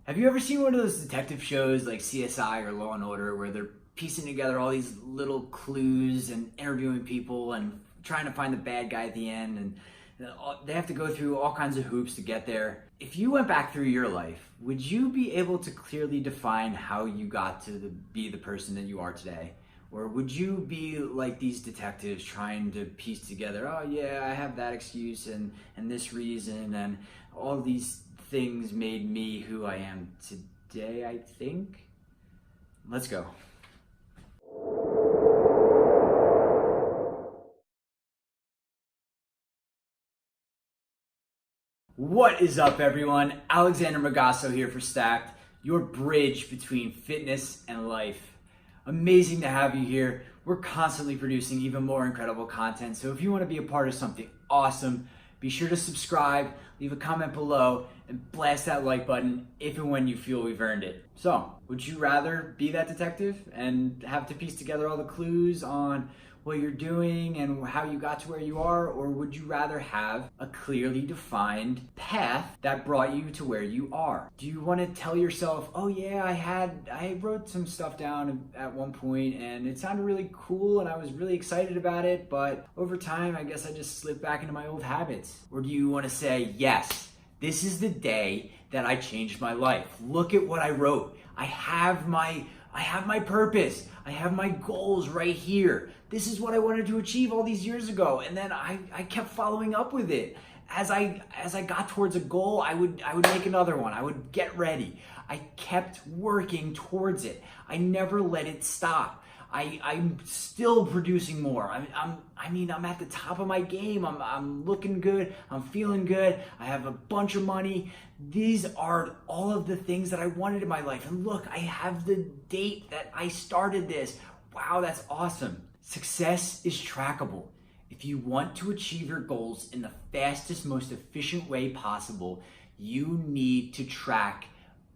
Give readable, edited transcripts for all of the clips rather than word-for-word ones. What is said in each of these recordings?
Have you ever seen one of those detective shows like CSI or Law and Order where they're piecing together all these little clues and interviewing people and trying to find the bad guy at the end, and they have to go through all kinds of hoops to get there? If you went back through your life, would you be able to clearly define how you got to be the person that you are today? Or would you be like these detectives trying to piece together, oh yeah, I have that excuse and this reason and all these things made me who I am today, I think? Let's go. What is up, everyone? Alexander Magasso here for Stacked, your bridge between fitness and life. Amazing to have you here. We're constantly producing even more incredible content, so if you want to be a part of something awesome, be sure to subscribe, leave a comment below, and blast that like button if and when you feel we've earned it. So, would you rather be that detective and have to piece together all the clues on what you're doing and how you got to where you are, or would you rather have a clearly defined path that brought you to where you are? Do you want to tell yourself, oh yeah, I wrote some stuff down at one point and it sounded really cool and I was really excited about it, but over time I guess I just slipped back into my old habits? Or do you want to say, yes, this is the day that I changed my life. Look at what I wrote. I have my purpose. I have my goals right here. This is what I wanted to achieve all these years ago. And then I kept following up with it. As I got towards a goal, I would make another one. I would get ready. I kept working towards it. I never let it stop. I'm still producing more. I'm at the top of my game. I'm looking good. I'm feeling good. I have a bunch of money. These are all of the things that I wanted in my life. And look, I have the date that I started this. Wow, that's awesome. Success is trackable. If you want to achieve your goals in the fastest, most efficient way possible, you need to track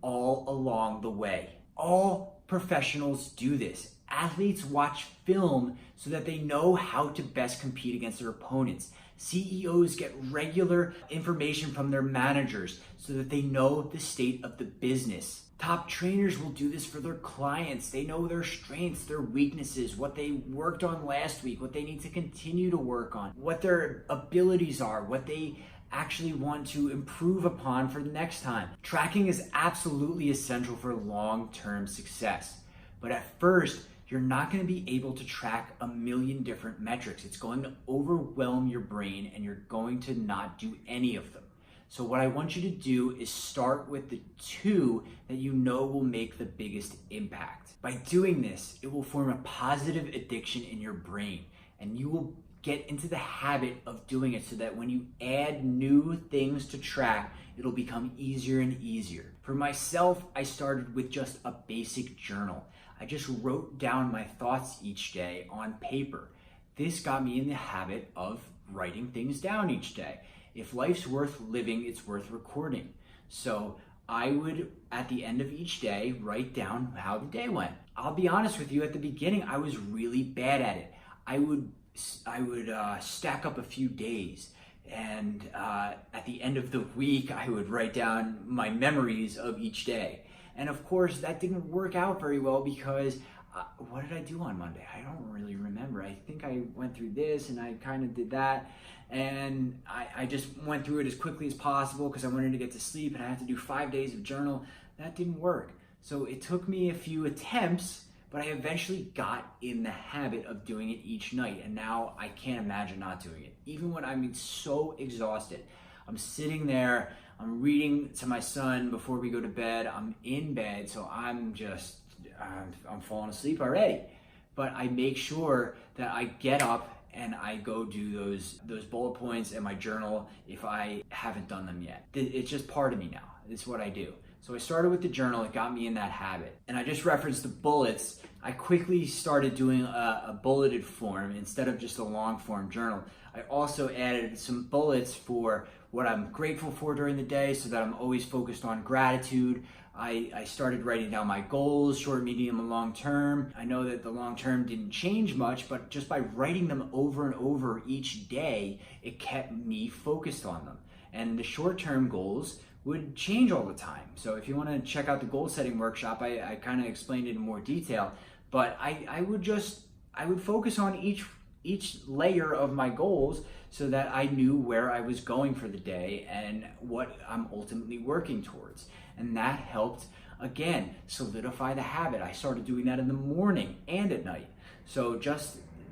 all along the way. All professionals do this. Athletes watch film so that they know how to best compete against their opponents. CEOs get regular information from their managers so that they know the state of the business. Top trainers will do this for their clients. They know their strengths, their weaknesses, what they worked on last week, what they need to continue to work on, what their abilities are, what they actually want to improve upon for the next time. Tracking is absolutely essential for long-term success. But at first, you're not going to be able to track a million different metrics. It's going to overwhelm your brain and you're going to not do any of them. So what I want you to do is start with the two that you know will make the biggest impact. By doing this, it will form a positive addiction in your brain and you will get into the habit of doing it so that when you add new things to track, it'll become easier and easier. For myself, I started with just a basic journal. I just wrote down my thoughts each day on paper. This got me in the habit of writing things down each day. If life's worth living, it's worth recording. So I would, at the end of each day, write down how the day went. I'll be honest with you, at the beginning, I was really bad at it. I would stack up a few days, and at the end of the week, I would write down my memories of each day. And of course, that didn't work out very well because what did I do on Monday? I don't really remember. I think I went through this and I kind of did that. And I just went through it as quickly as possible because I wanted to get to sleep and I had to do 5 days of journal. That didn't work. So it took me a few attempts, but I eventually got in the habit of doing it each night. And now I can't imagine not doing it. Even when I'm so exhausted, I'm sitting there, I'm reading to my son before we go to bed. I'm in bed, so I'm falling asleep already. But I make sure that I get up and I go do those bullet points in my journal if I haven't done them yet. It's just part of me now. It's what I do. So I started with the journal. It got me in that habit. And I just referenced the bullets. I quickly started doing a bulleted form instead of just a long form journal. I also added some bullets for what I'm grateful for during the day so that I'm always focused on gratitude. I started writing down my goals, short, medium, and long term. I know that the long term didn't change much, but just by writing them over and over each day, it kept me focused on them. And the short term goals would change all the time. So if you want to check out the goal setting workshop, I kind of explained it in more detail, but I would focus on each layer of my goals so that I knew where I was going for the day and what I'm ultimately working towards. And that helped, again, solidify the habit. I started doing that in the morning and at night. So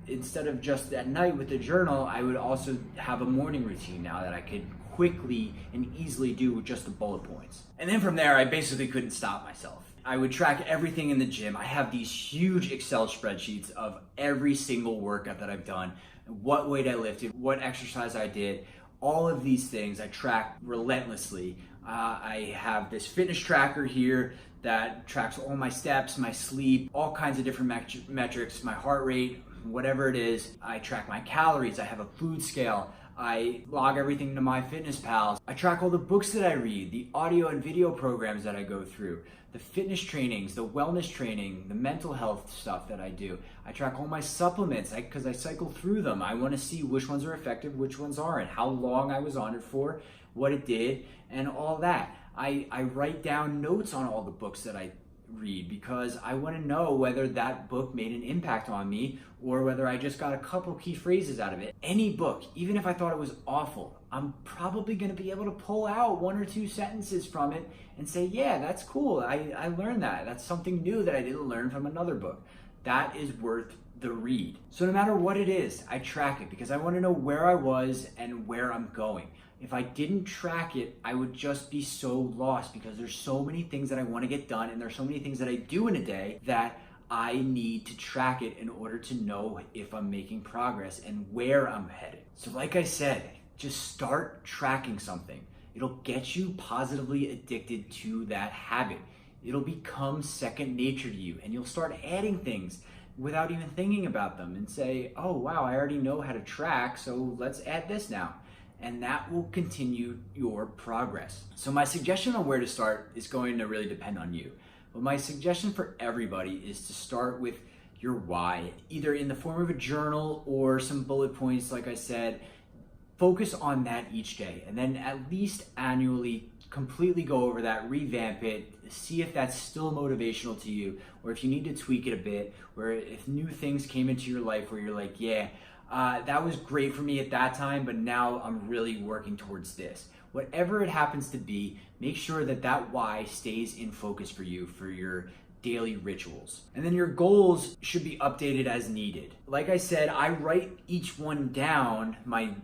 instead of just at night with the journal, I would also have a morning routine now that I could quickly and easily do with just the bullet points. And then from there, I basically couldn't stop myself. I would track everything in the gym. I have these huge Excel spreadsheets of every single workout that I've done, what weight I lifted, what exercise I did, all of these things I track relentlessly. I have this fitness tracker here that tracks all my steps, my sleep, all kinds of different metrics, my heart rate, whatever it is. I track my calories. I have a food scale. I log everything to MyFitnessPal. I track all the books that I read, the audio and video programs that I go through, the fitness trainings, the wellness training, the mental health stuff that I do. I track all my supplements because I cycle through them. I want to see which ones are effective, which ones aren't, how long I was on it for, what it did, and all that. I write down notes on all the books that I read because I want to know whether that book made an impact on me or whether I just got a couple key phrases out of it. Any book, even if I thought it was awful, I'm probably going to be able to pull out one or two sentences from it and say, yeah, that's cool. I learned that. That's something new that I didn't learn from another book. That is worth the read. So no matter what it is, I track it because I want to know where I was and where I'm going. If I didn't track it, I would just be so lost because there's so many things that I want to get done and there's so many things that I do in a day that I need to track it in order to know if I'm making progress and where I'm headed. So like I said, just start tracking something. It'll get you positively addicted to that habit. It'll become second nature to you and you'll start adding things without even thinking about them and say, oh wow, I already know how to track, so let's add this now. And that will continue your progress. So my suggestion on where to start is going to really depend on you. But my suggestion for everybody is to start with your why, either in the form of a journal or some bullet points, like I said. Focus on that each day, and then at least annually completely go over that, revamp it, see if that's still motivational to you, or if you need to tweak it a bit, or if new things came into your life where you're like, yeah, that was great for me at that time, but now I'm really working towards this. Whatever it happens to be, make sure that that why stays in focus for you for your daily rituals. And then your goals should be updated as needed. Like I said, I write each one down, my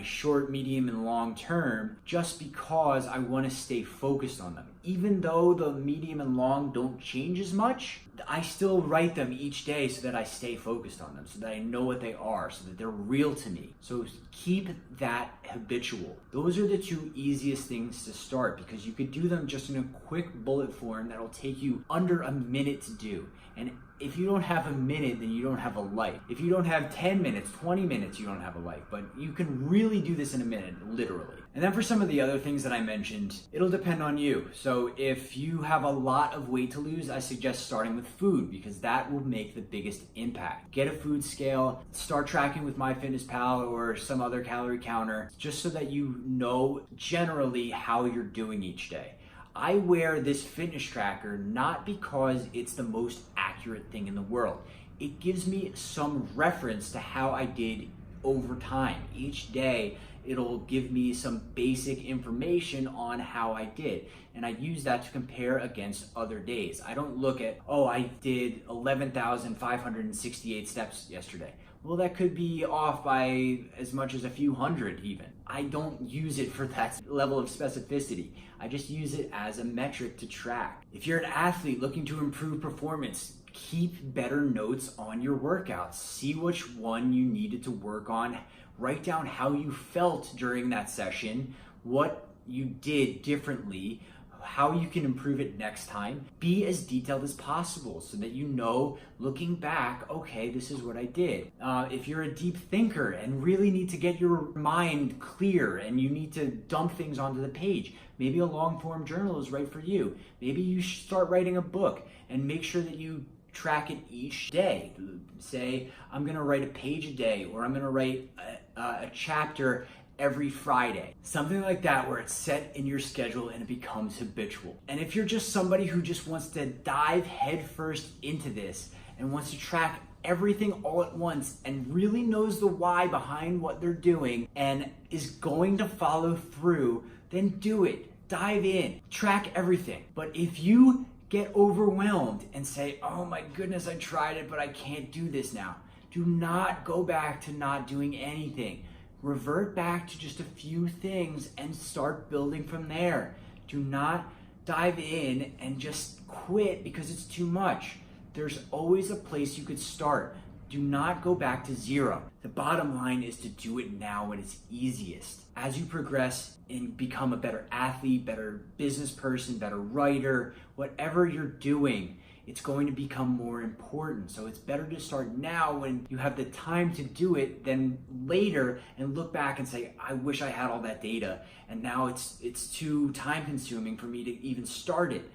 short, medium, and long term, just because I want to stay focused on them. Even though the medium and long don't change as much, I still write them each day so that I stay focused on them, so that I know what they are, so that they're real to me. So keep that habitual. Those are the two easiest things to start because you could do them just in a quick bullet form that'll take you under a minute to do. And if you don't have a minute, then you don't have a life. If you don't have 10 minutes, 20 minutes, you don't have a life. But you can really do this in a minute, literally. And then for some of the other things that I mentioned, it'll depend on you. So if you have a lot of weight to lose, I suggest starting with food because that will make the biggest impact. Get a food scale, start tracking with MyFitnessPal or some other calorie counter, just so that you know generally how you're doing each day. I wear this fitness tracker not because it's the most accurate thing in the world. It gives me some reference to how I did over time. Each day, it'll give me some basic information on how I did. And I use that to compare against other days. I don't look at, oh, I did 11,568 steps yesterday. Well, that could be off by as much as a few hundred even. I don't use it for that level of specificity. I just use it as a metric to track. If you're an athlete looking to improve performance, keep better notes on your workouts. See which one you needed to work on. Write down how you felt during that session, what you did differently, how you can improve it next time. Be as detailed as possible so that you know, looking back, okay, this is what I did. If you're a deep thinker and really need to get your mind clear and you need to dump things onto the page, maybe a long form journal is right for you. Maybe you should start writing a book and make sure that you track it each day. Say, I'm gonna write a page a day, or I'm gonna write a chapter every Friday. Something like that where it's set in your schedule and it becomes habitual. And if you're just somebody who just wants to dive headfirst into this and wants to track everything all at once and really knows the why behind what they're doing and is going to follow through, then do it. Dive in, track everything. But if you get overwhelmed and say, oh my goodness, I tried it, but I can't do this now, do not go back to not doing anything. Revert back to just a few things and start building from there. Do not dive in and just quit because it's too much. There's always a place you could start. Do not go back to zero. The bottom line is to do it now when it's easiest. As you progress and become a better athlete, better business person, better writer, whatever you're doing, it's going to become more important. So it's better to start now when you have the time to do it than later and look back and say, I wish I had all that data and now it's too time consuming for me to even start it.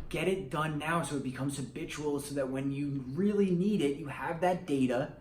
Get it done now so it becomes habitual so that when you really need it, you have that data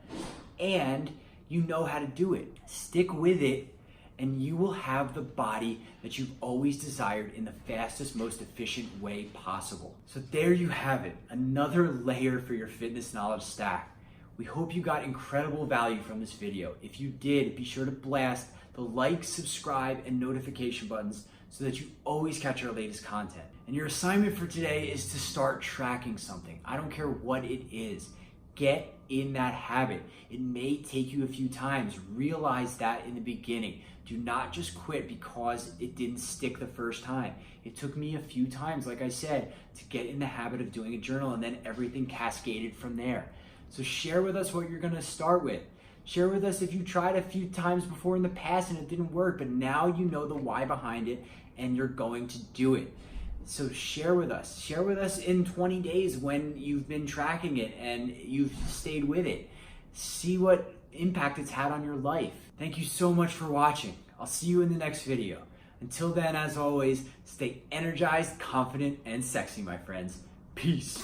and you know how to do it. Stick with it and you will have the body that you've always desired in the fastest, most efficient way possible. So there you have it, another layer for your fitness knowledge stack. We hope you got incredible value from this video. If you did, be sure to blast the like, subscribe, and notification buttons so that you always catch our latest content. And your assignment for today is to start tracking something. I don't care what it is. Get in that habit. It may take you a few times. Realize that in the beginning. Do not just quit because it didn't stick the first time. It took me a few times, like I said, to get in the habit of doing a journal, and then everything cascaded from there. So share with us what you're gonna start with. Share with us if you tried a few times before in the past and it didn't work, but now you know the why behind it and you're going to do it. So share with us. Share with us in 20 days when you've been tracking it and you've stayed with it. See what impact it's had on your life. Thank you so much for watching. I'll see you in the next video. Until then, as always, stay energized, confident, and sexy, my friends. Peace.